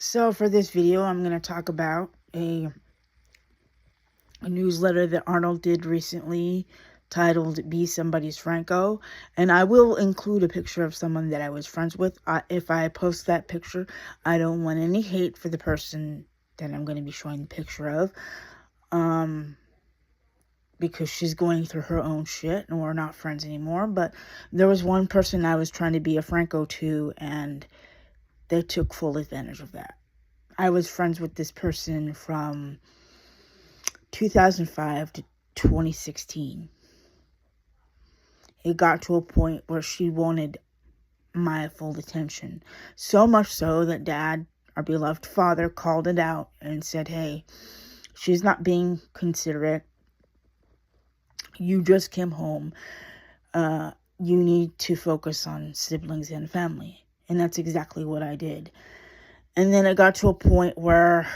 So for this video, I'm going to talk about a newsletter that Arnold did recently titled Be Somebody's Franco. And I will include a picture of someone that I was friends with. If I post that picture, I don't want any hate for the person that I'm going to be showing the picture of. Because she's going through her own shit and we're not friends anymore. But there was one person I was trying to be a Franco to, and they took full advantage of that. I was friends with this person from 2005 to 2016. It got to a point where she wanted my full attention. So much so that Dad, our beloved father, called it out and said, hey, she's not being considerate. You just came home. You need to focus on siblings and family. And that's exactly what I did. And then it got to a point where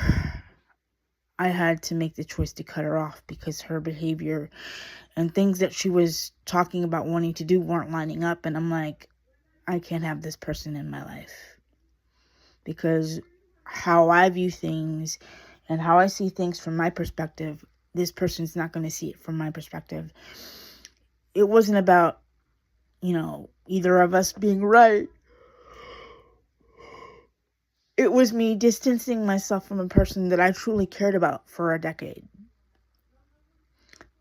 I had to make the choice to cut her off because her behavior and things that she was talking about wanting to do weren't lining up. And I'm like, I can't have this person in my life. Because how I view things and how I see things from my perspective, this person's not going to see it from my perspective. It wasn't about, either of us being right. It was me distancing myself from a person that I truly cared about for a decade.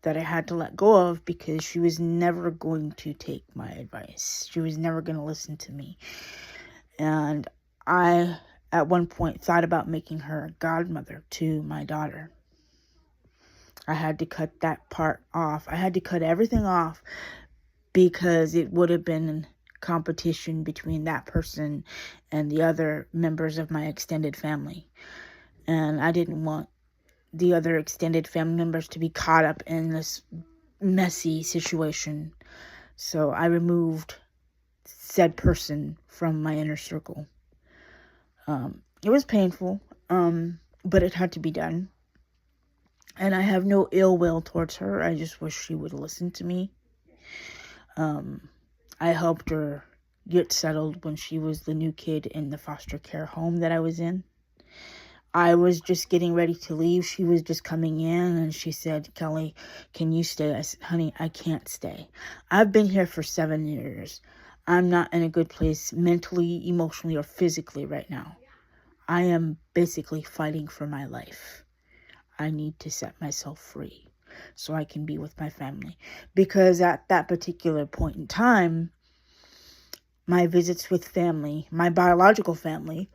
That I had to let go of because she was never going to take my advice. She was never going to listen to me. And I, at one point, thought about making her a godmother to my daughter. I had to cut that part off. I had to cut everything off because it would have been competition between that person and the other members of my extended family. And I didn't want the other extended family members to be caught up in this messy situation. So I removed said person from my inner circle. It was painful, but it had to be done. And I have no ill will towards her. I just wish she would listen to me. I helped her get settled when she was the new kid in the foster care home that I was in. I was just getting ready to leave. She was just coming in and she said, Kelly, can you stay? I said, honey, I can't stay. I've been here for 7 years. I'm not in a good place mentally, emotionally, or physically right now. I am basically fighting for my life. I need to set myself free so I can be with my family. Because at that particular point in time, my visits with family, my biological family,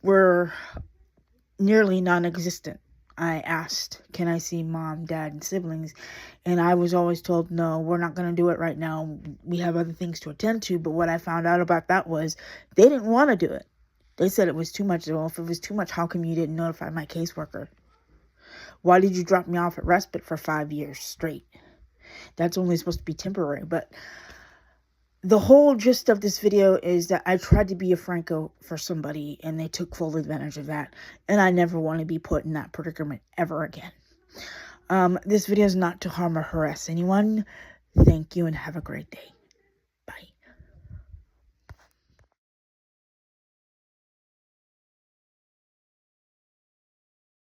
were nearly non-existent. I asked, can I see mom, dad, and siblings? And I was always told, no, we're not going to do it right now. We have other things to attend to. But what I found out about that was they didn't want to do it. They said it was too much. Well, if it was too much, how come you didn't notify my caseworker? Why did you drop me off at respite for 5 years straight? That's only supposed to be temporary. But the whole gist of this video is that I tried to be a Franco for somebody and they took full advantage of that. And I never want to be put in that predicament ever again. This video is not to harm or harass anyone. Thank you and have a great day.